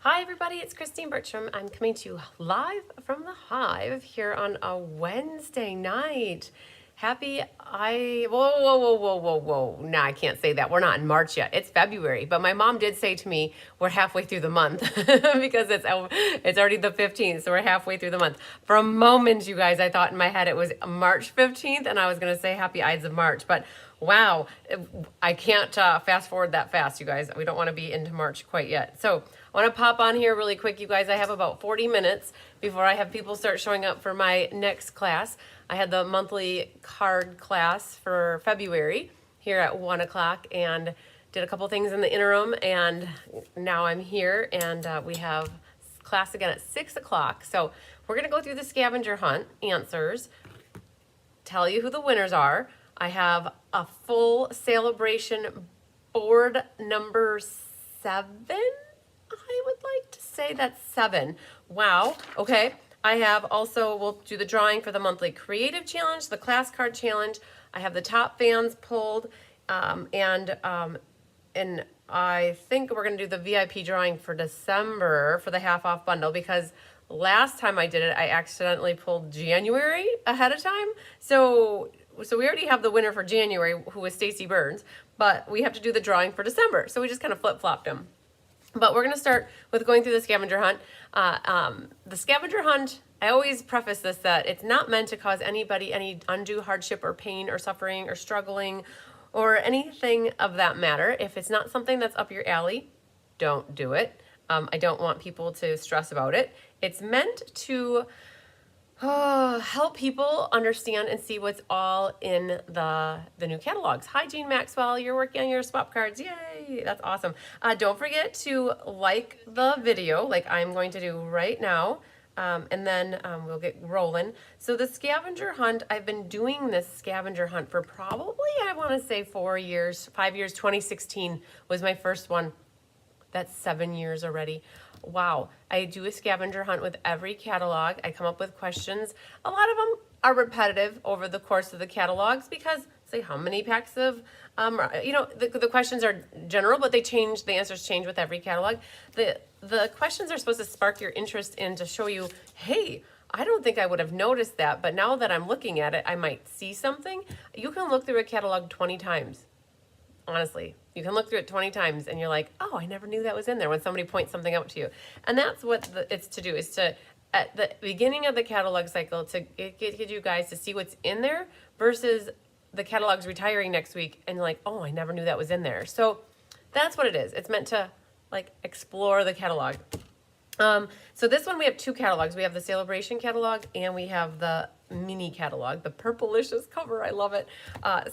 Hi everybody, it's Christine Bertram. I'm coming to you live from the Hive here on a Wednesday night. Whoa. No, I can't say that. We're not in March yet. It's February. But my mom did say to me, we're halfway through the month because it's already the 15th. So we're halfway through the month. For a moment, you guys, I thought in my head it was March 15th and I was going to say Happy Ides of March. But wow, I can't fast forward that fast, you guys. We don't want to be into March quite yet. So I want to pop on here really quick, you guys. I have about 40 minutes before I have people start showing up for my next class. I had the monthly card class for February here at 1 o'clock and did a couple things in the interim, and now I'm here and we have class again at 6 o'clock. So we're going to go through the scavenger hunt answers, tell you who the winners are. I have a full sale-a-bration board number 7. I would like to say that's 7. Wow. Okay. I have also, we'll do the drawing for the monthly creative challenge, the class card challenge. I have the top fans pulled, and I think we're going to do the VIP drawing for December for the half off bundle, because last time I did it, I accidentally pulled January ahead of time. So we already have the winner for January, who was Stacy Burns, but we have to do the drawing for December. So we just kind of flip-flopped them. But we're going to start with going through the scavenger hunt. The scavenger hunt, I always preface this that it's not meant to cause anybody any undue hardship or pain or suffering or struggling or anything of that matter. If it's not something that's up your alley, don't do it. I don't want people to stress about it. It's meant to help people understand and see what's all in the new catalogs. Hi, Jean Maxwell. You're working on your swap cards. Yay. That's awesome. Don't forget to like the video like I'm going to do right now. And then we'll get rolling. So the scavenger hunt, I've been doing this scavenger hunt for probably, I want to say 4 years, 5 years. 2016 was my first one. That's 7 years already. Wow. I do a scavenger hunt with every catalog. I come up with questions. A lot of them are repetitive over the course of the catalogs because, say, how many packs of, the questions are general, but they change, the answers change with every catalog. The questions are supposed to spark your interest in to show you, hey, I don't think I would have noticed that, but now that I'm looking at it, I might see something. You can look through a catalog 20 times. Honestly, you can look through it 20 times and you're like, oh, I never knew that was in there when somebody points something out to you. And that's what it's to do, is to, at the beginning of the catalog cycle, to get you guys to see what's in there versus the catalog's retiring next week and you're like, oh, I never knew that was in there. So that's what it is. It's meant to like explore the catalog. So this one, we have 2 catalogs. We have the sale-a-bration catalog and we have the mini catalog, the purplicious cover. I love it.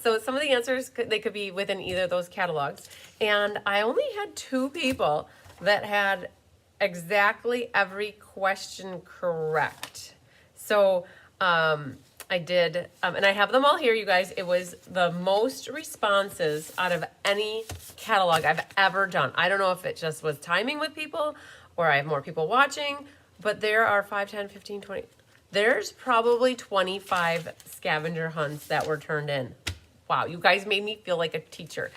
So some of the answers, they could be within either of those catalogs. And I only had 2 people that had exactly every question correct. So I did, and I have them all here, you guys. It was the most responses out of any catalog I've ever done. I don't know if it just was timing with people or I have more people watching, but there are 5, 10, 15, 20. There's probably 25 scavenger hunts that were turned in. Wow, you guys made me feel like a teacher.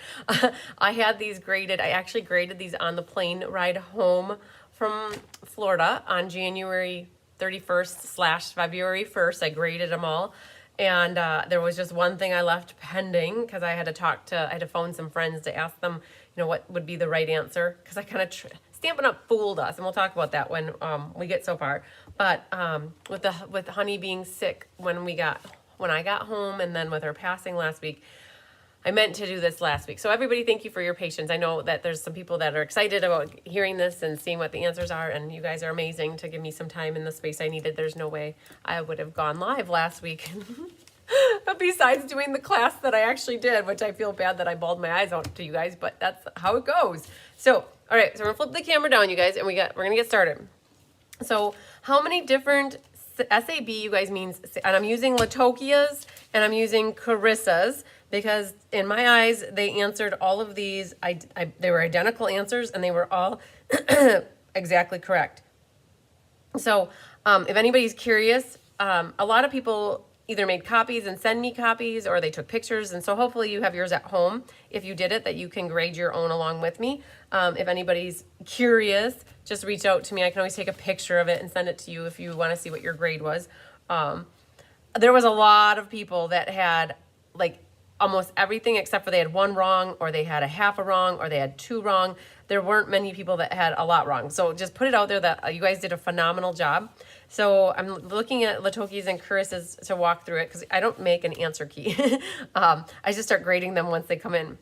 I had these graded. I actually graded these on the plane ride home from Florida on January 31st / February 1st. I graded them all. And there was just one thing I left pending because I had to phone some friends to ask them, what would be the right answer. Because I kind of, Stampin' Up! Fooled us, and we'll talk about that when we get so far. But with Honey being sick when I got home, and then with her passing last week, I meant to do this last week. So everybody, thank you for your patience. I know that there's some people that are excited about hearing this and seeing what the answers are, and you guys are amazing to give me some time in the space I needed. There's no way I would have gone live last week. Besides doing the class that I actually did, which I feel bad that I bawled my eyes out to you guys, but that's how it goes. So, all right, so we're gonna flip the camera down, you guys, and we're gonna get started. So how many different SAB, you guys, means, and I'm using Latokia's and I'm using Carissa's because in my eyes, they answered all of these. They were identical answers and they were all exactly correct. So if anybody's curious, a lot of people either made copies and send me copies, or they took pictures. And so hopefully you have yours at home. If you did it, that you can grade your own along with me. If anybody's curious, just reach out to me. I can always take a picture of it and send it to you if you want to see what your grade was. There was a lot of people that had like almost everything except for they had one wrong, or they had a half a wrong, or they had two wrong. There weren't many people that had a lot wrong. So just put it out there that you guys did a phenomenal job. So I'm looking at Latoki's and Carissa's to walk through it because I don't make an answer key. I just start grading them once they come in.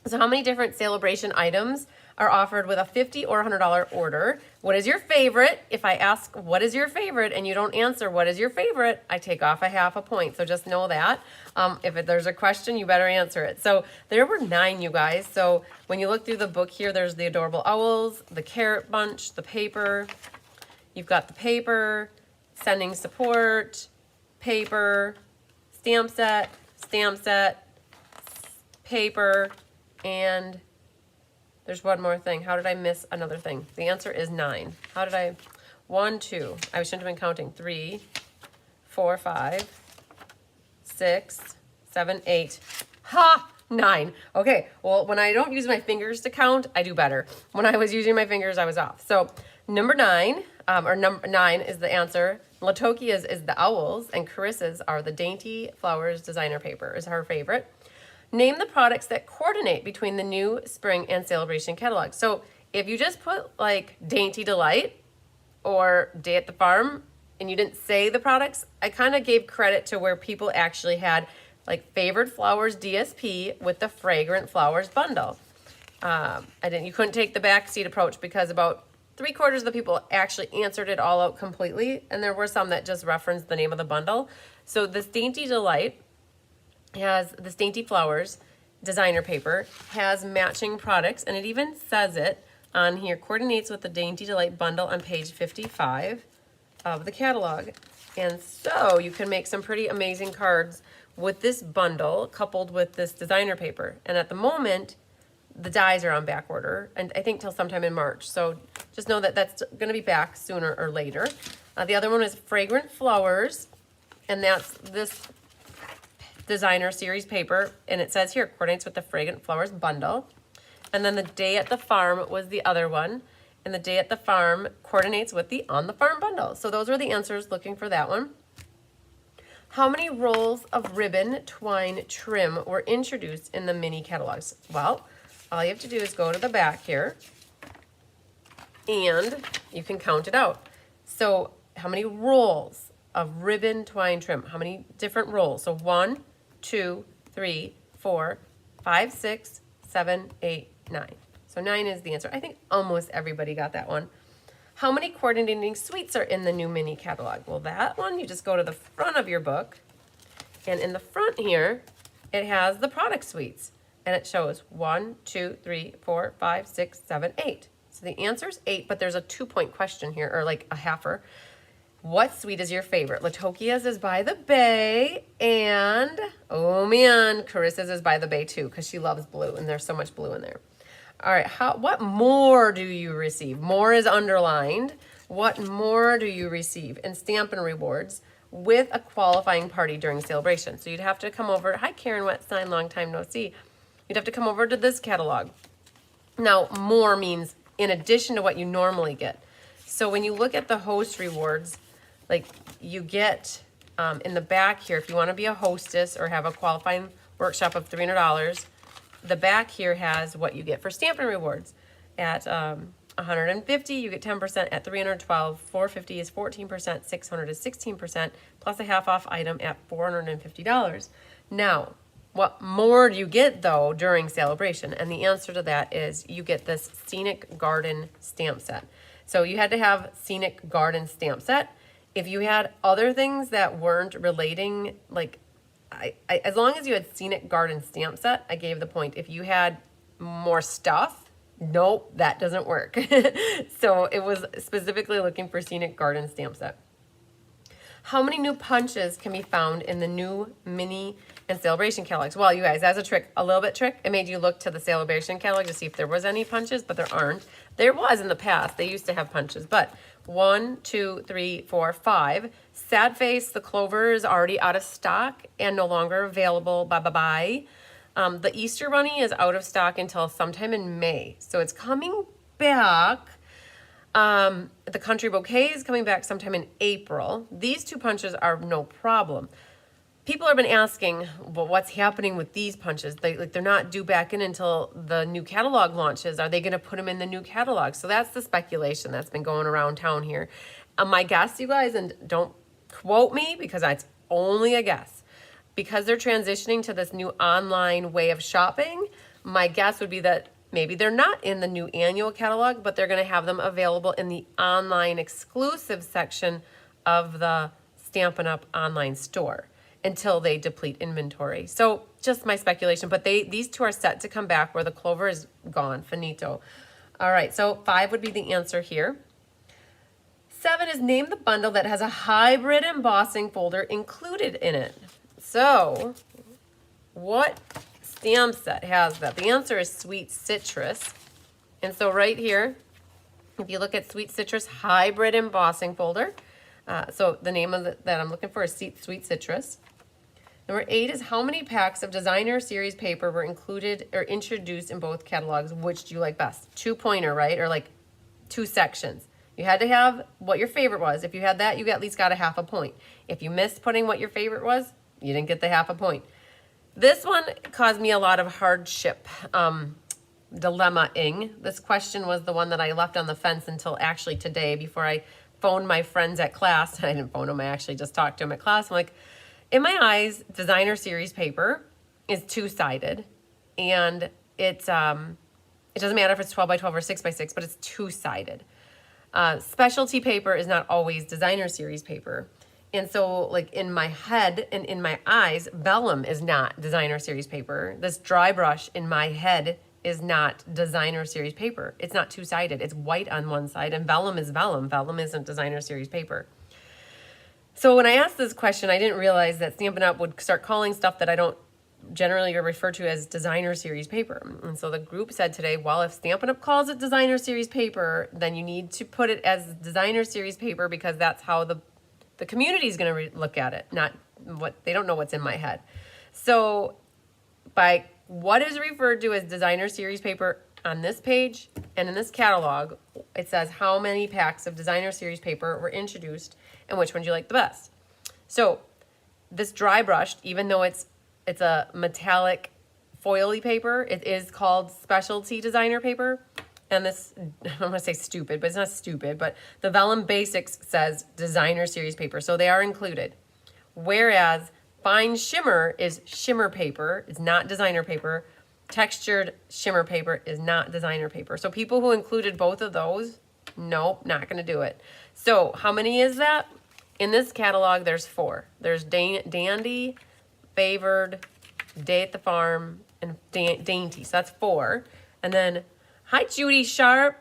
So how many different sale-a-bration items are offered with a $50 or $100 order? What is your favorite? If I ask what is your favorite and you don't answer what is your favorite, I take off a half a point. So just know that. If there's a question, you better answer it. So there were 9, you guys. So when you look through the book here, there's the adorable owls, the carrot bunch, the paper. You've got the paper, sending support, paper, stamp set, paper, and there's one more thing. How did I miss another thing? The answer is 9. How did I? 1, 2. I shouldn't have been counting. 3, 4, 5, 6, 7, 8. Ha! 9. Okay. Well, when I don't use my fingers to count, I do better. When I was using my fingers, I was off. So number 9, number 9 is the answer. Latokia's is the owls, and Carissa's are the Dainty Flowers designer paper is her favorite. Name the products that coordinate between the new spring and sale-a-bration catalog. So if you just put like Dainty Delight or Day at the Farm and you didn't say the products, I kind of gave credit to where people actually had like Favored Flowers DSP with the Fragrant Flowers bundle. You couldn't take the backseat approach because about 3/4 of the people actually answered it all out completely, and there were some that just referenced the name of the bundle. So this Dainty Delight has this Dainty Flowers designer paper, has matching products, and it even says it on here, coordinates with the Dainty Delight bundle on page 55 of the catalog. And so you can make some pretty amazing cards with this bundle coupled with this designer paper. And at the moment, the dies are on back order, and I think till sometime in March. So just know that that's going to be back sooner or later. The other one is Fragrant Flowers, and that's this designer series paper, and it says here coordinates with the Fragrant Flowers bundle. And then the Day at the Farm was the other one, and the Day at the Farm coordinates with the On the Farm bundle. So those were the answers looking for that one. How many rolls of ribbon twine trim were introduced in the mini catalogs? Well, all you have to do is go to the back here and you can count it out. So how many rolls of ribbon twine trim? How many different rolls? So 1, 2, 3, 4, 5, 6, 7, 8, 9. So 9 is the answer. I think almost everybody got that one. How many coordinating suites are in the new mini catalog? Well, that one, you just go to the front of your book, and in the front here, it has the product suites, and it shows 1, 2, 3, 4, 5, 6, 7, 8. So the answer is 8, but there's a 2-point question here, or like a halfer. What suite is your favorite? Latokia's is by the bay, and oh man, Carissa's is by the bay too, because she loves blue, and there's so much blue in there. All right, what more do you receive? More is underlined. What more do you receive in Stampin' Rewards with a qualifying party during sale-a-bration? So you'd have to come over. Hi, Karen Wetstein, long time no see. You'd have to come over to this catalog. Now, more means in addition to what you normally get. So when you look at the host rewards, like you get in the back here, if you want to be a hostess or have a qualifying workshop of $300, the back here has what you get for Stampin' Rewards. At 150, you get 10%. At 312, 450 is 14%, 600 is 16%, plus a half off item at $450. Now, what more do you get though during sale-a-bration? And the answer to that is you get this Scenic Garden stamp set. So you had to have Scenic Garden stamp set. If you had other things that weren't relating, like as long as you had Scenic Garden stamp set, I gave the point. If you had more stuff, nope, that doesn't work. So it was specifically looking for Scenic Garden stamp set. How many new punches can be found in the new mini and sale-a-bration catalogs. Well, you guys, as a trick, a little bit trick, it made you look to the sale-a-bration catalog to see if there was any punches, but there aren't. There was in the past. They used to have punches, but 1, 2, 3, 4, 5. Sad face, the clover is already out of stock and no longer available. Bye-bye-bye. The Easter Bunny is out of stock until sometime in May, so it's coming back. The Country Bouquet is coming back sometime in April. These two punches are no problem. People have been asking, well, what's happening with these punches? They're not due back in until the new catalog launches. Are they going to put them in the new catalog? So that's the speculation that's been going around town here. My guess, you guys, and don't quote me because it's only a guess, because they're transitioning to this new online way of shopping, my guess would be that maybe they're not in the new annual catalog, but they're going to have them available in the online exclusive section of the Stampin' Up! Online store until they deplete inventory. So just my speculation, but these two are set to come back where the clover is gone, finito. All right, so 5 would be the answer here. 7 is name the bundle that has a hybrid embossing folder included in it. So what stamp set has that? The answer is Sweet Citrus. And so right here, if you look at Sweet Citrus hybrid embossing folder, so the name of that I'm looking for is Sweet Citrus. Number 8 is how many packs of designer series paper were included or introduced in both catalogs? Which do you like best? 2-pointer, right? Or like 2 sections. You had to have what your favorite was. If you had that, you at least got a half a point. If you missed putting what your favorite was, you didn't get the half a point. This one caused me a lot of hardship, dilemma-ing. This question was the one that I left on the fence until actually today before I phoned my friends at class. I didn't phone them, I actually just talked to them at class. I'm like, in my eyes, designer series paper is 2-sided, and it doesn't matter if it's 12 by 12 or 6 by 6, but it's 2-sided. Specialty paper is not always designer series paper. And so like in my head and in my eyes, vellum is not designer series paper. This dry brush in my head is not designer series paper. It's not 2-sided. It's white on one side, and vellum is vellum. Vellum isn't designer series paper. So when I asked this question, I didn't realize that Stampin' Up! Would start calling stuff that I don't generally refer to as designer series paper. And so the group said today, well, if Stampin' Up! Calls it designer series paper, then you need to put it as designer series paper because that's how the community is going to look at it, not what they don't know what's in my head. So by what is referred to as designer series paper on this page and in this catalog, it says how many packs of designer series paper were introduced and which one do you like the best. So this dry brushed, even though it's a metallic foily paper, it is called specialty designer paper. And this, I don't want to say stupid, but it's not stupid, but the Vellum Basics says designer series paper, so they are included. Whereas fine shimmer is shimmer paper, it's not designer paper. Textured shimmer paper is not designer paper. So people who included both of those, nope, not going to do it. So how many is that? In this catalog, there's 4. There's Dandy, Favored, Day at the Farm, and Dainty. So that's 4. And then hi, Judy Sharp.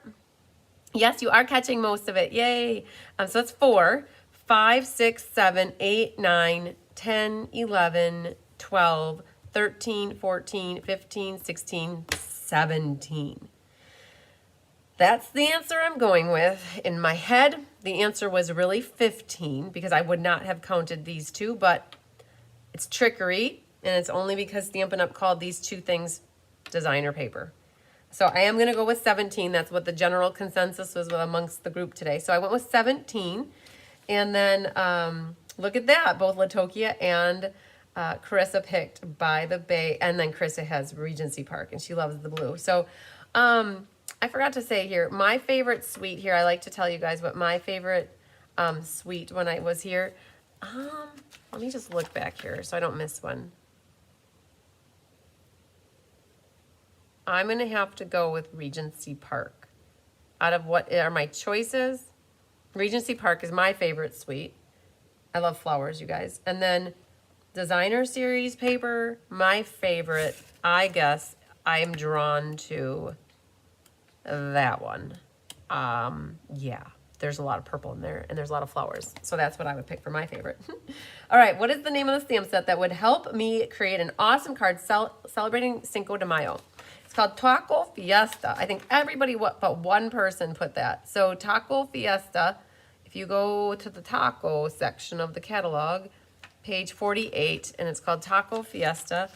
Yes, you are catching most of it. Yay. So that's 4, 5, 6, 7, 8, 9, 10, 11, 12, 13, 14, 15, 16, 17. That's the answer I'm going with. In my head, the answer was really 15 because I would not have counted these two, but it's trickery, and it's only because Stampin' Up! Called these two things designer paper. So I am going to go with 17. That's what the general consensus was amongst the group today. So I went with 17. And then look at that. Both Latokia and Carissa picked By the Bay. And then Carissa has Regency Park, and she loves the blue. So I forgot to say here, my favorite suite here, I like to tell you guys what my favorite suite when I was here. Let me just look back here so I don't miss one. I'm going to have to go with Regency Park. Out of what are my choices, Regency Park is my favorite suite. I love flowers, you guys. And then designer series paper, my favorite, I guess I am drawn to that one. Yeah, there's a lot of purple in there and there's a lot of flowers. So that's what I would pick for my favorite. All right, what is the name of the stamp set that would help me create an awesome card celebrating Cinco de Mayo? It's called Taco Fiesta. I think everybody but one person put that. So Taco Fiesta, if you go to the taco section of the catalog, page 48, and it's called Taco Fiesta,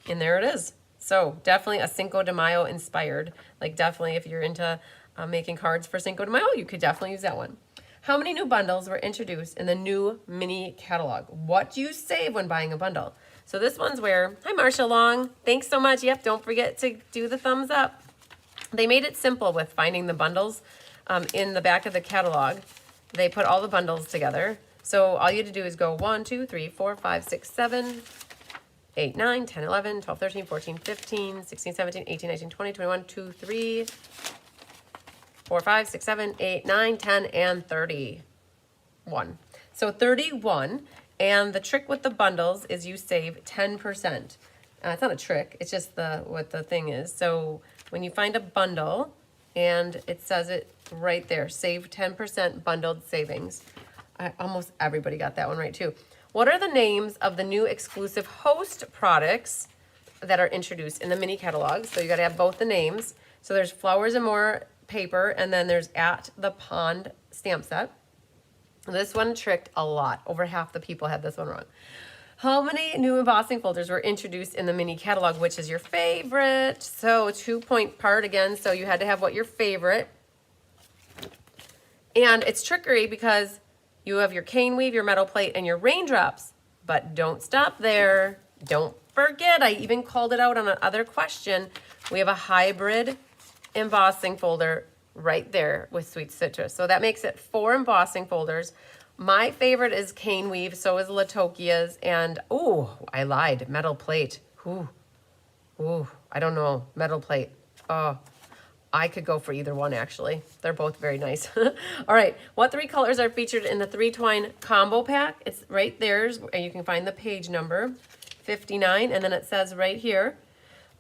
and there it is. So definitely a Cinco de Mayo inspired. Like definitely if you're into making cards for Cinco de Mayo, you could definitely use that one. How many new bundles were introduced in the new mini catalog? What do you save when buying a bundle? So this one's where, hi Marsha Long, thanks so much. Yep, don't forget to do the thumbs up. They made it simple with finding the bundles in the back of the catalog. They put all the bundles together. So all you had to do is go 1, 2, 3, 4, 5, 6, 7, 8, 9, 10, 11, 12, 13, 14, 15, 16, 17, 18, 19, 20, 21, 2, 3, 4, 5, 6, 7, 8, 9, 10, and 31. So 31, and the trick with the bundles is you save 10%. It's not a trick, it's just what the thing is. So when you find a bundle, and it says it right there, save 10% bundled savings. Almost everybody got that one right too. What are the names of the new exclusive host products that are introduced in the mini catalog? So you got to have both the names. So there's Flowers and More paper, and then there's At the Pond stamp set. This one tricked a lot. Over half the people had this one wrong. How many new embossing folders were introduced in the mini catalog? Which is your favorite? So 2-point part again. So you had to have what your favorite. And it's trickery because you have your cane weave, your metal plate, and your raindrops. But don't stop there. Don't forget, I even called it out on another question. We have a hybrid embossing folder right there with Sweet Citrus. So that makes it 4 embossing folders. My favorite is cane weave, so is Latokia's, and oh, I lied, metal plate. Ooh, I don't know, metal plate. Oh, I could go for either one actually. They're both very nice. All right, what 3 colors are featured in the 3 twine combo pack? It's right there, and you can find the page number, 59, and then it says right here,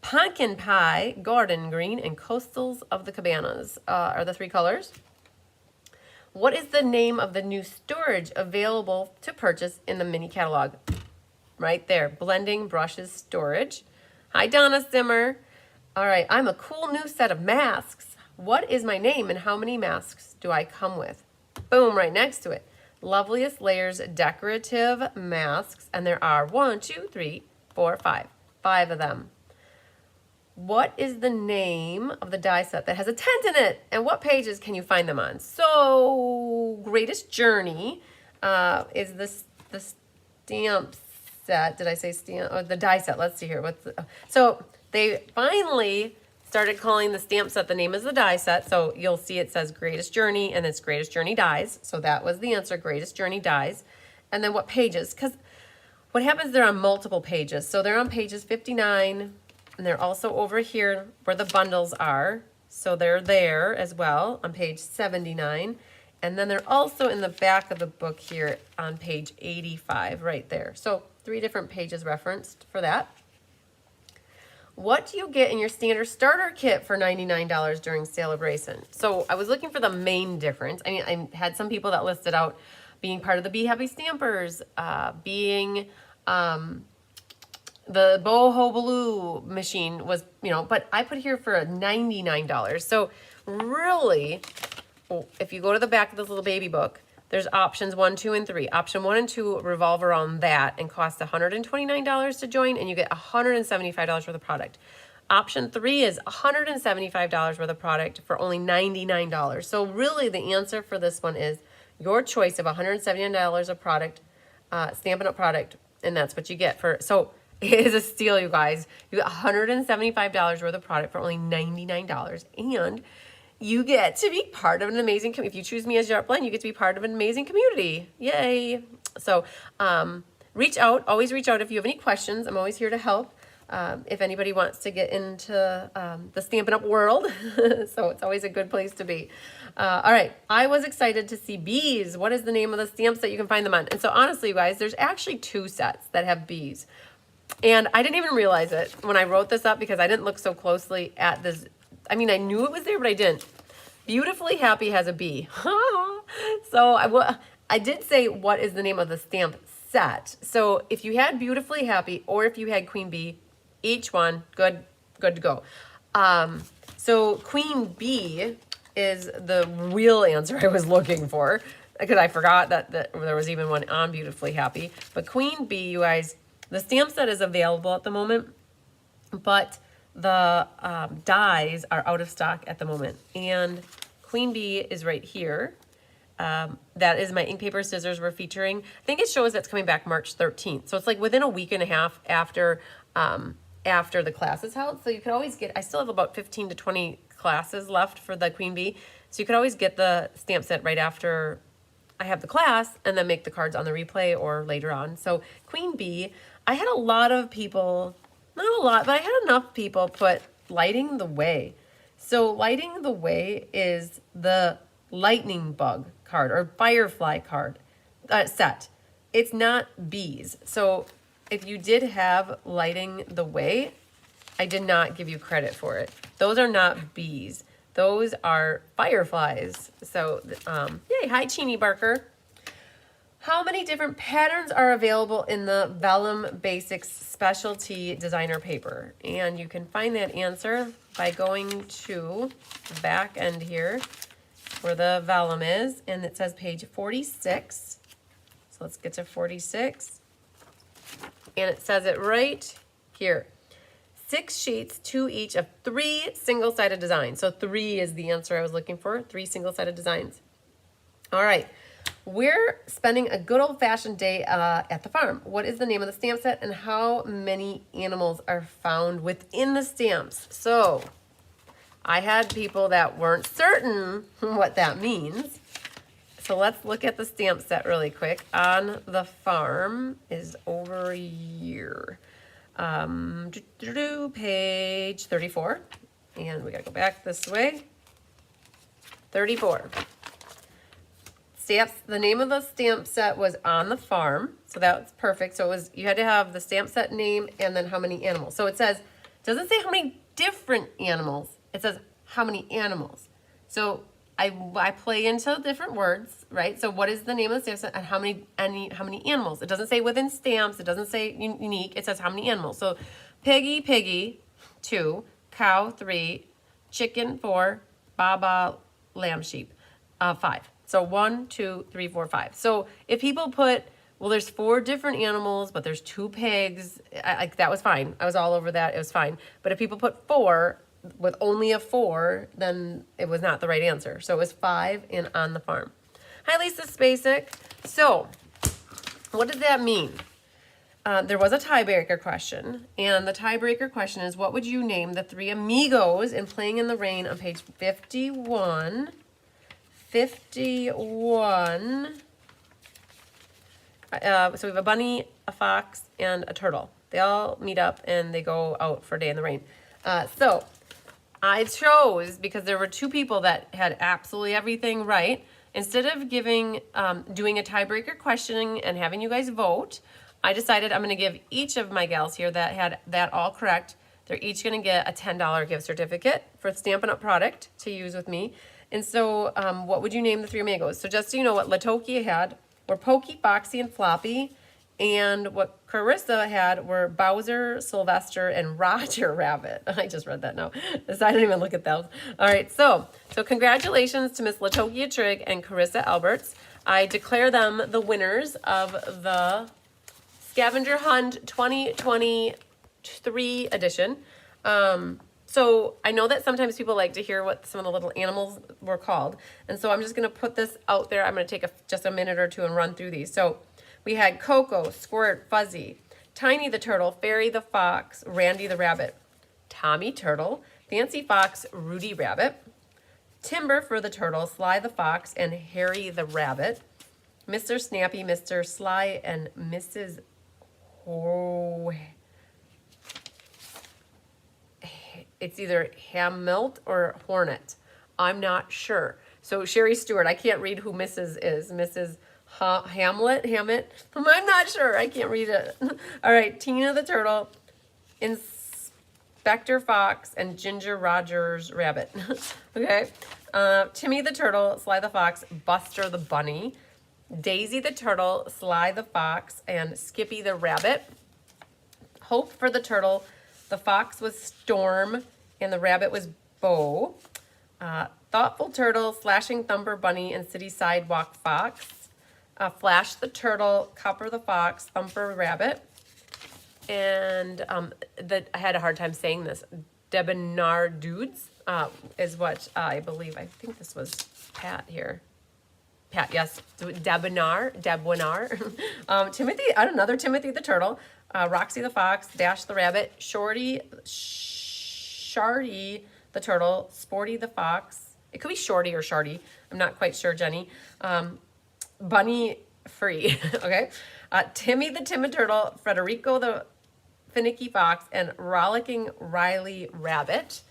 pumpkin pie, garden green, and coastals of the cabanas are the 3 colors. What is the name of the new storage available to purchase in the mini catalog? Right there, Blending Brushes Storage. Hi, Donna Simmer. All right, I'm a cool new set of masks. What is my name and how many masks do I come with? Boom, right next to it. Loveliest Layers decorative masks, and there are 1, 2, 3, 4, 5. 5 of them. What is the name of the die set that has a tent in it? And what pages can you find them on? So, Greatest Journey is the stamp set. Did I say stamp? Oh, the die set. Let's see here. So, they finally started calling the stamp set, the name is the die set. So, you'll see it says Greatest Journey, and it's Greatest Journey Dies. So, that was the answer, Greatest Journey Dies. And then what pages? Because what happens, they're on multiple pages. So, they're on pages 59, and they're also over here where the bundles are. So they're there as well on page 79. And then they're also in the back of the book here on page 85 right there. So 3 different pages referenced for that. What do you get in your standard starter kit for $99 during sale-a-bration? So I was looking for the main difference. I mean, I had some people that listed out being part of the Be Happy Stampers, being... the Boho Baloo machine was, but I put here for $99. So really, if you go to the back of this little baby book, there's options 1, 2, and 3. Option 1 and 2 revolve around that and cost $129 to join, and you get $175 worth of product. Option 3 is $175 worth of product for only $99. So really the answer for this one is your choice of $179 of product, Stampin' Up! Product, and that's what you get for, so it is a steal, you guys. You get $175 worth of product for only $99, and you get to be part of an amazing community. If you choose me as your art blend, you get to be part of an amazing community. Yay! So reach out. Always reach out if you have any questions. I'm always here to help. If anybody wants to get into the Stampin' Up! World. So it's always a good place to be. All right. I was excited to see bees. What is the name of the stamps that you can find them on? And so honestly, you guys, there's actually 2 sets that have bees. And I didn't even realize it when I wrote this up because I didn't look so closely at this. I mean, I knew it was there, but I didn't. Beautifully Happy has a B. So I did say what is the name of the stamp set. So if you had Beautifully Happy or if you had Queen Bee, each one, good to go. So Queen Bee is the real answer I was looking for because I forgot that there was even one on Beautifully Happy. But Queen Bee, you guys, the stamp set is available at the moment, but the dies are out of stock at the moment. And Queen Bee is right here. That is my ink, paper, scissors we're featuring. I think it shows that's coming back March 13th. So it's like within a week and a half after the class is held. So you could always get, I still have about 15 to 20 classes left for the Queen Bee. So you could always get the stamp set right after I have the class and then make the cards on the replay or later on. So Queen Bee, I had a lot of people, not a lot, but I had enough people put Lighting the Way. So Lighting the Way is the lightning bug card or firefly card set. It's not bees. So if you did have Lighting the Way, I did not give you credit for it. Those are not bees. Those are fireflies. So, yay. Hi, Cheenie Barker. How many different patterns are available in the Vellum Basics Specialty Designer paper? And you can find that answer by going to the back end here where the vellum is, and it says page 46. So let's get to 46. And it says it right here. 6 sheets, 2 each of 3 single-sided designs. So 3 is the answer I was looking for, 3 single-sided designs. All right, we're spending a good old-fashioned day at the farm. What is the name of the stamp set and how many animals are found within the stamps? So I had people that weren't certain what that means. So let's look at the stamp set really quick. On the farm is over here. Page 34. And we gotta go back this way. 34. Stamps, the name of the stamp set was On the Farm. So that's perfect. So it was, you had to have the stamp set name and then how many animals. So it says, doesn't say how many different animals. It says how many animals. So I play into different words, right? So what is the name of the stamp set and how many animals? It doesn't say within stamps. It doesn't say unique. It says how many animals. So piggy, 2, cow, 3, chicken, 4, baba, lamb, sheep, 5. So 1, 2, 3, 4, 5. So if people put, well, there's 4 different animals, but there's 2 pigs, that was fine. I was all over that. It was fine. But if people put 4, with only a 4, then it was not the right answer. So it was 5 and On the Farm. Hi, Lisa Spacek. So what does that mean? There was a tiebreaker question, and the tiebreaker question is, what would you name the 3 amigos in Playing in the Rain on page 51? 51. So we have a bunny, a fox, and a turtle. They all meet up and they go out for a day in the rain. So I chose, because there were 2 people that had absolutely everything right, instead of doing a tiebreaker questioning and having you guys vote, I decided I'm going to give each of my gals here that had that all correct, they're each going to get a $10 gift certificate for Stampin' Up! Product to use with me. And so what would you name the 3 amigos? So just so you know, what Latokia had were Pokey, Foxy, and Floppy. And what Carissa had were Bowser, Sylvester, and Roger Rabbit. I just read that now, so I didn't even look at those. All right, so congratulations to Miss Latokia Trigg and Carissa Alberts. I declare them the winners of the Scavenger Hunt 2023 edition. So I know that sometimes people like to hear what some of the little animals were called. And so I'm just going to put this out there. I'm going to take just a minute or two and run through these. So we had Coco, Squirt, Fuzzy, Tiny the Turtle, Fairy the Fox, Randy the Rabbit, Tommy Turtle, Fancy Fox, Rudy Rabbit, Timber for the Turtle, Sly the Fox, and Harry the Rabbit, Mr. Snappy, Mr. Sly, and Mrs. It's either Hamilt or Hornet. I'm not sure. So Sherry Stewart, I can't read who Mrs. is. Mrs. Hammett? I'm not sure. I can't read it. All right, Tina the Turtle, Inspector Fox, and Ginger Rogers Rabbit. Okay. Timmy the turtle, Sly the fox, Buster the bunny, Daisy the turtle, Sly the fox, and Skippy the rabbit. Hope for the turtle, the fox was Storm, and the rabbit was Bo. Thoughtful turtle, Slashing Thumper bunny, and City Sidewalk fox. Flash the turtle, Copper the fox, Thumper rabbit. And I had a hard time saying this. Debonair dudes is what I believe. I think this was Pat here. Pat, yes. Debonair. Timothy, another Timothy the turtle. Roxy the fox, Dash the rabbit, Shardy the turtle, Sporty the fox. It could be Shorty or Shardy. I'm not quite sure, Jenny. Bunny free, okay? Timmy the timid turtle, Frederico the finicky fox, and Rollicking Riley rabbit.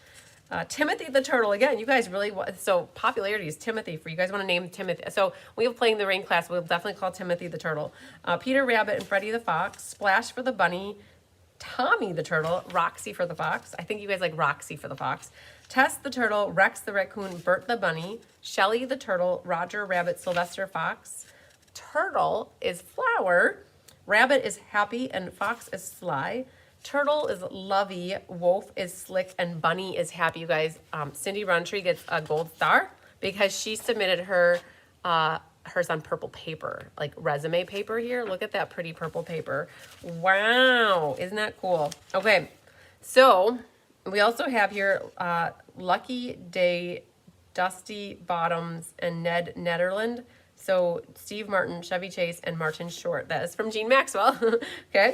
Timothy the turtle, again, you guys really, so popularity is Timothy for you guys want to name Timothy. So we have playing the rain class, we'll definitely call Timothy the turtle. Peter rabbit and Freddie the fox, Splash for the bunny, Tommy the turtle, Roxy for the fox. I think you guys like Roxy for the fox. Tess the turtle, Rex the raccoon, Bert the bunny, Shelly the turtle, Roger rabbit, Sylvester fox. Turtle is Flower, rabbit is Happy, and fox is Sly. Turtle is Lovey, Wolf is Slick, and Bunny is Happy. You guys, Cindy Runtree gets a gold star because she submitted hers on purple paper, like resume paper here. Look at that pretty purple paper. Wow, isn't that cool? Okay, so we also have here Lucky Day, Dusty Bottoms, and Ned Netherland. So Steve Martin, Chevy Chase, and Martin Short. That is from Jean Maxwell. Okay.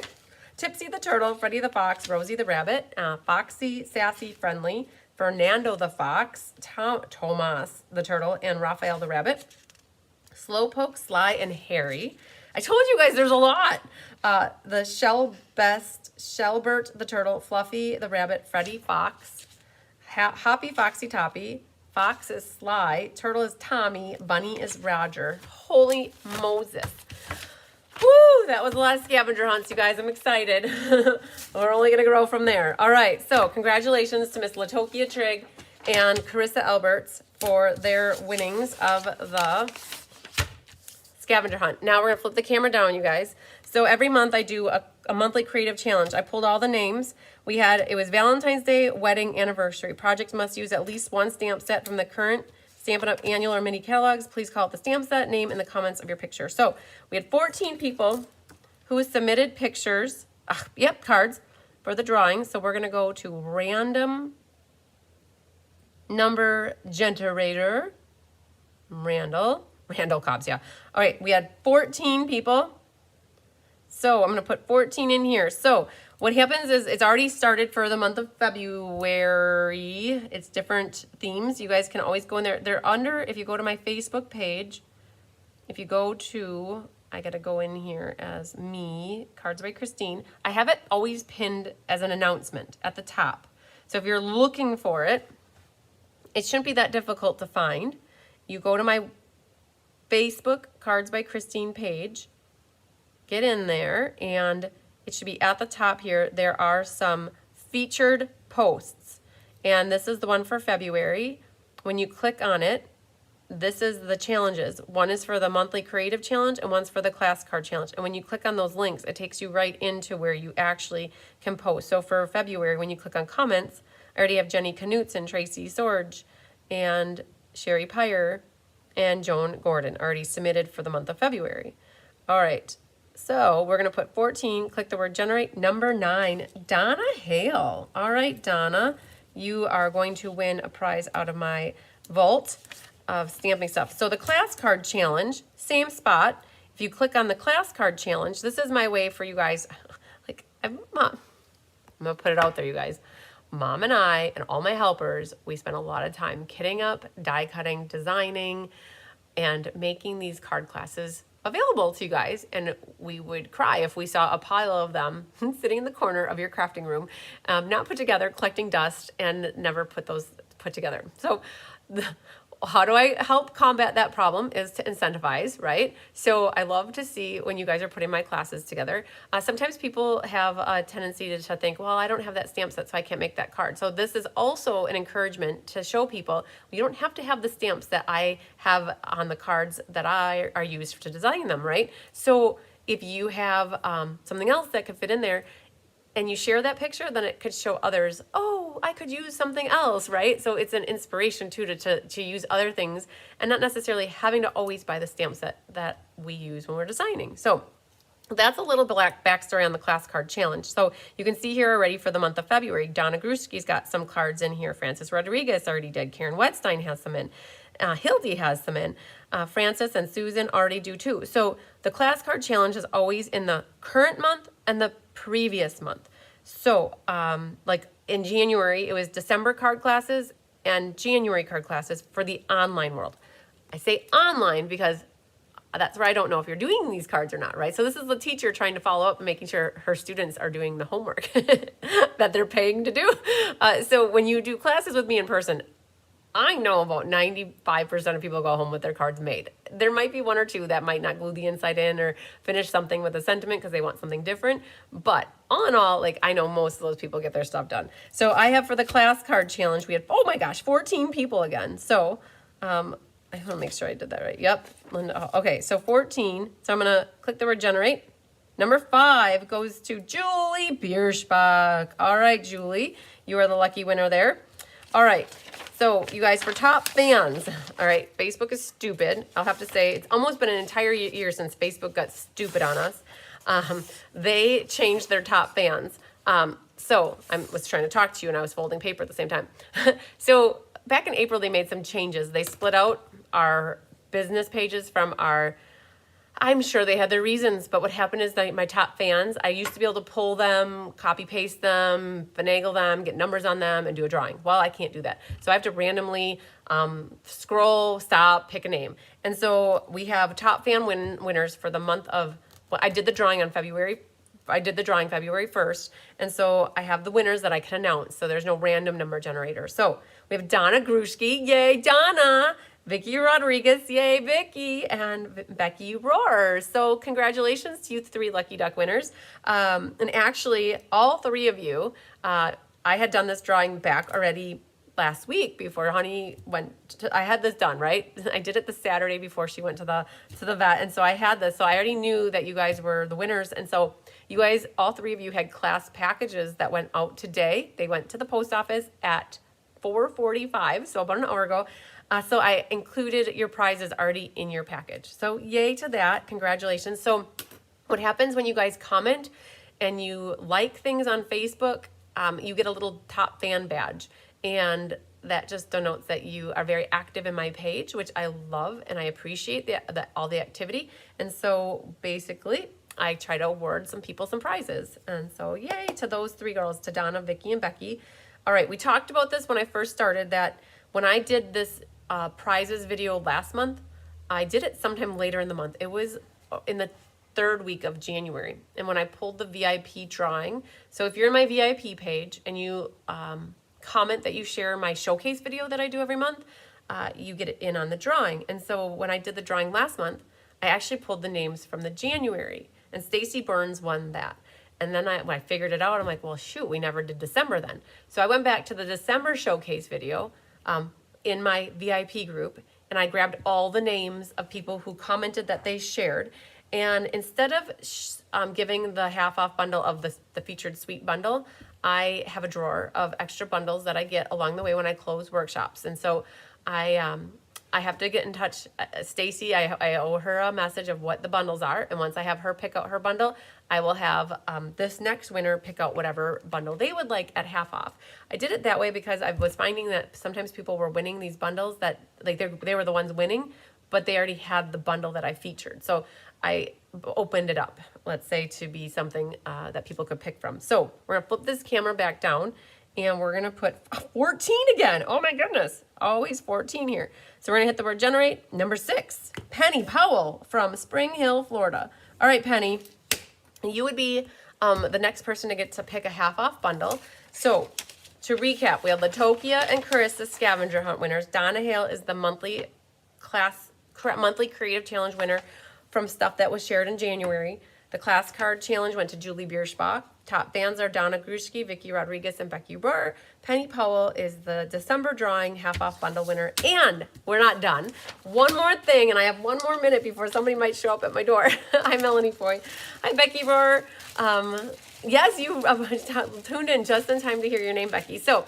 Tipsy the turtle, Freddie the fox, Rosie the rabbit, Foxy, Sassy, Friendly, Fernando the fox, Tomas the turtle, and Raphael the rabbit. Slowpoke, Sly, and Harry. I told you guys there's a lot. The Shelbert the turtle, Fluffy the rabbit, Freddie fox, Hoppy Foxy Toppy, Fox is Sly, Turtle is Tommy, Bunny is Roger. Holy Moses. Woo, that was a lot of scavenger hunts, you guys. I'm excited. We're only going to grow from there. All right, so congratulations to Miss Latokia Trigg and Carissa Alberts for their winnings of the scavenger hunt. Now we're going to flip the camera down, you guys. So every month I do a monthly creative challenge. I pulled all the names. It was Valentine's Day, wedding, anniversary. Projects must use at least one stamp set from the current Stampin' Up! Annual or mini catalogs. Please call it the stamp set name in the comments of your picture. So we had 14 people who submitted pictures, cards for the drawing. So we're going to go to random number generator. Randall Cobbs, yeah. All right, we had 14 people. So I'm going to put 14 in here. So what happens is it's already started for the month of February. It's different themes. You guys can always go in there. They're under, if you go to my Facebook page, if you go to, I got to go in here as me, Cards by Christine. I have it always pinned as an announcement at the top. So if you're looking for it, it shouldn't be that difficult to find. You go to my Facebook Cards by Christine page, get in there, and it should be at the top here. There are some featured posts, and this is the one for February. When you click on it, this is the challenges. One is for the monthly creative challenge and one's for the class card challenge. And when you click on those links, it takes you right into where you actually can post. So for February, when you click on comments, I already have Jenny Knutson, Tracy Sorge, and Sherry Pyre, and Joan Gordon already submitted for the month of February. All right. So we're going to put 14, click the word generate. Number 9, Donna Hale. All right, Donna, you are going to win a prize out of my vault of stamping stuff. So the class card challenge, same spot. If you click on the class card challenge, this is my way for you guys. I'm going to put it out there, you guys. Mom and I and all my helpers, we spend a lot of time kitting up, die cutting, designing, and making these card classes available to you guys, and we would cry if we saw a pile of them sitting in the corner of your crafting room, not put together, collecting dust, and never put those put together. So how do I help combat that problem is to incentivize, right? So I love to see when you guys are putting my classes together. Sometimes people have a tendency to think, well, I don't have that stamp set, so I can't make that card. So this is also an encouragement to show people you don't have to have the stamps that I have on the cards that I are used to design them, right? So if you have something else that could fit in there, and you share that picture, then it could show others, oh, I could use something else, right? So it's an inspiration too to use other things and not necessarily having to always buy the stamp set that we use when we're designing. So that's a little backstory on the class card challenge. So you can see here already for the month of February, Donna Gruszki's got some cards in here. Francis Rodriguez already did. Karen Wedstein has some in. Hildy has some in. Francis and Susan already do too. So the class card challenge is always in the current month and the previous month. So like in January, it was December card classes and January card classes for the online world. I say online because that's where I don't know if you're doing these cards or not, right? So this is the teacher trying to follow up and making sure her students are doing the homework that they're paying to do. So when you do classes with me in person, I know about 95% of people go home with their cards made. There might be one or two that might not glue the inside in or finish something with a sentiment because they want something different. But all in all, like I know most of those people get their stuff done. So I have for the class card challenge, we had, oh my gosh, 14 people again. So I want to make sure I did that right. Yep. Linda. Okay, so 14. So I'm going to click the word generate. Number 5 goes to Julie Bierschbach. All right, Julie, you are the lucky winner there. All right. So you guys, for top fans, all right, Facebook is stupid. I'll have to say it's almost been an entire year since Facebook got stupid on us. They changed their top fans. So I was trying to talk to you and I was folding paper at the same time. So back in April, they made some changes. They split out our business pages from our, I'm sure they had their reasons, but what happened is that my top fans, I used to be able to pull them, copy paste them, finagle them, get numbers on them, and do a drawing. Well, I can't do that. So I have to randomly scroll, stop, pick a name. And so we have top fan winners for the month of, well, I did the drawing February 1st. And so I have the winners that I can announce. So there's no random number generator. So we have Donna Gruszki. Yay, Donna. Vicky Rodriguez, yay, Vicky, and Becky Rohr. So congratulations to you 3 Lucky Duck winners. And actually, all 3 of you, I had done this drawing back already last week before Honey I had this done, right? I did it the Saturday before she went to the vet, and so I had this. So I already knew that you guys were the winners, and so you guys, all 3 of you had class packages that went out today. They went to the post office at 4:45, so about an hour ago. So I included your prizes already in your package. So yay to that. Congratulations. So what happens when you guys comment and you like things on Facebook, you get a little top fan badge. And that just denotes that you are very active in my page, which I love and I appreciate all the activity. And so basically, I try to award some people some prizes. And so yay to those 3 girls, to Donna, Vicky, and Becky. All right, we talked about this when I first started, that when I did this prizes video last month, I did it sometime later in the month. It was in the 3rd week of January. And when I pulled the VIP drawing, so if you're in my VIP page and you comment that you share my showcase video that I do every month, you get it in on the drawing. And so when I did the drawing last month, I actually pulled the names from the January, and Stacy Burns won that. And then when I figured it out, I'm like, well, shoot, we never did December then. So I went back to the December showcase video in my VIP group, and I grabbed all the names of people who commented that they shared. And instead of giving the half-off bundle of the featured suite bundle, I have a drawer of extra bundles that I get along the way when I close workshops. And so I have to get in touch. Stacy, I owe her a message of what the bundles are. And once I have her pick out her bundle, I will have this next winner pick out whatever bundle they would like at half off. I did it that way because I was finding that sometimes people were winning these bundles that like they were the ones winning, but they already had the bundle that I featured. So I opened it up, let's say, to be something that people could pick from. So we're gonna flip this camera back down and we're gonna put 14 again. Oh my goodness, always 14 here. So we're gonna hit the word generate. Number 6, Penny Powell from Spring Hill, Florida. All right, Penny, you would be the next person to get to pick a half off bundle. So to recap, we have Latokia and Carissa Scavenger Hunt winners. Donna Hale is the monthly creative challenge winner from stuff that was shared in January. The class card challenge went to Julie Bierschbach. Top fans are Donna Grushke, Vicky Rodriguez, and Becky Rohr. Penny Powell is the December drawing half-off bundle winner. And we're not done. One more thing, and I have one more minute before somebody might show up at my door. Hi, Melanie Foy. Hi, Becky Rohr. Yes, you tuned in just in time to hear your name, Becky. So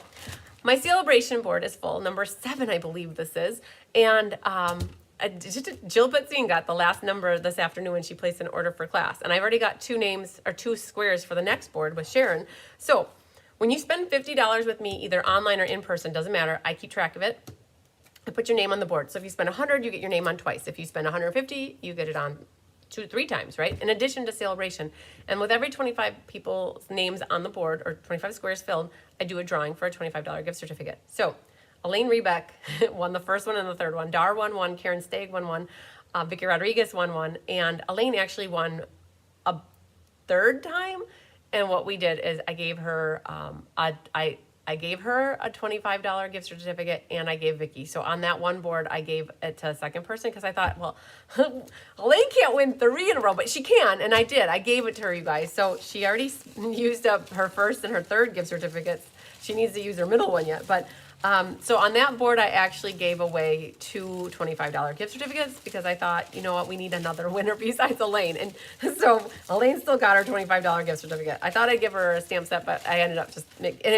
my sale-a-bration board is full. Number 7, I believe this is. And Jill Butzine got the last number this afternoon when she placed an order for class. And I've already got 2 names or 2 squares for the next board with Sharon. So when you spend $50 with me, either online or in person, doesn't matter. I keep track of it. I put your name on the board. So if you spend 100, you get your name on twice. If you spend 150, you get it on 2-3 times, right? In addition to sale-a-bration. And with every 25 people's names on the board or 25 squares filled, I do a drawing for a $25 gift certificate. So Elaine Rebeck won the first one and the third one. Dar won one. Karen Stagg won one. Vicky Rodriguez won one. And Elaine actually won a third time. And what we did is I gave her I gave her a $25 gift certificate, and I gave Vicky. So on that one board, I gave it to a second person because I thought, well, Elaine can't win 3 in a row, but she can, and I did. I gave it to her, you guys. So she already used up her first and her third gift certificates. She needs to use her middle one yet, but so on that board, I actually gave away 2 $25 gift certificates because I thought, you know what, we need another winner besides Elaine. And so Elaine still got her $25 gift certificate. I thought I'd give her a stamp set, but I ended up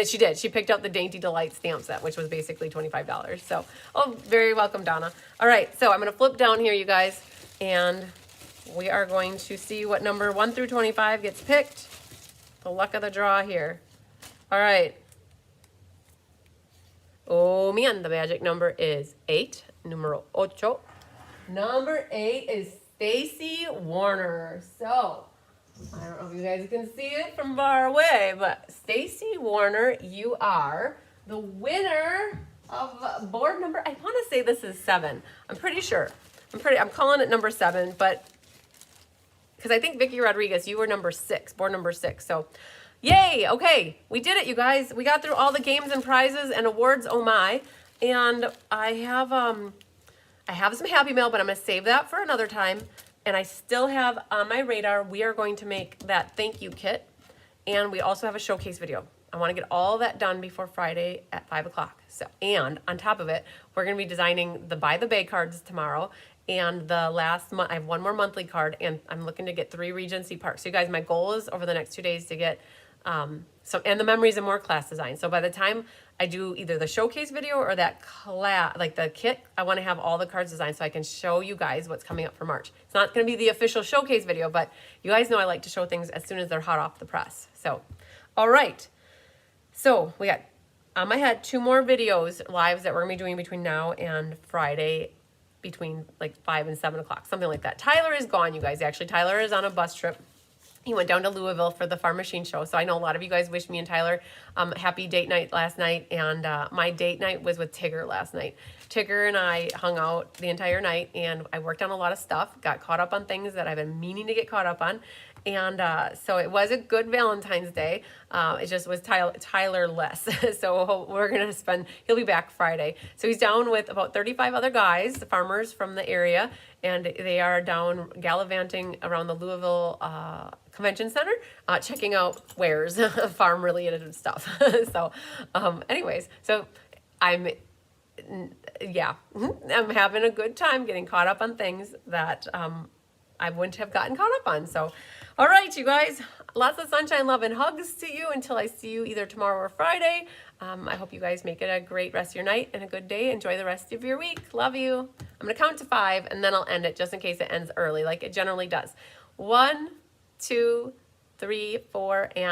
she did. She picked up the Dainty Delight stamp set, which was basically $25. So, oh, very welcome, Donna. All right, so I'm going to flip down here, you guys, and we are going to see what number 1 through 25 gets picked. The luck of the draw here. All right. Oh man, the magic number is 8, numero 8. Number 8 is Stacy Warner. So, I don't know if you guys can see it from far away, but Stacy Warner, you are the winner of board number, I want to say this is 7. I'm pretty sure. I'm calling it number 7, but because I think Vicky Rodriguez, you were number 6, board number 6. So, yay! Okay, we did it, you guys. We got through all the games and prizes and awards. Oh my! And I have some Happy Mail, but I'm gonna save that for another time. And I still have on my radar. We are going to make that thank you kit, and we also have a showcase video. I want to get all that done before Friday at 5 o'clock. So, and on top of it, we're gonna be designing the By the Bay cards tomorrow. And the last month, I have 1 more monthly card, and I'm looking to get 3 Regency Parks. So, you guys, my goal is over the next 2 days to get and the Memories and More class design. So by the time I do either the showcase video or that class, like the kit, I want to have all the cards designed so I can show you guys what's coming up for March. It's not going to be the official showcase video, but you guys know I like to show things as soon as they're hot off the press. So, all right. So we got on my head 2 more videos, lives that we're going to be doing between now and Friday, between like 5 and 7 o'clock, something like that. Tyler is gone, you guys. Actually, Tyler is on a bus trip. He went down to Louisville for the Farm Machine Show. So I know a lot of you guys wished me and Tyler happy date night last night. And my date night was with Tigger last night. Tigger and I hung out the entire night, and I worked on a lot of stuff, got caught up on things that I've been meaning to get caught up on. And so it was a good Valentine's Day. It just was Tyler less. So we're going to he'll be back Friday. So he's down with about 35 other guys, farmers from the area, and they are down gallivanting around the Louisville Convention Center, checking out wares, farm related stuff. So anyways, so I'm having a good time getting caught up on things that I wouldn't have gotten caught up on. So, all right, you guys, lots of sunshine, love, and hugs to you until I see you either tomorrow or Friday. I hope you guys make it a great rest of your night and a good day. Enjoy the rest of your week. Love you. I'm going to count to 5, and then I'll end it just in case it ends early like it generally does. 1, 2, 3, 4, and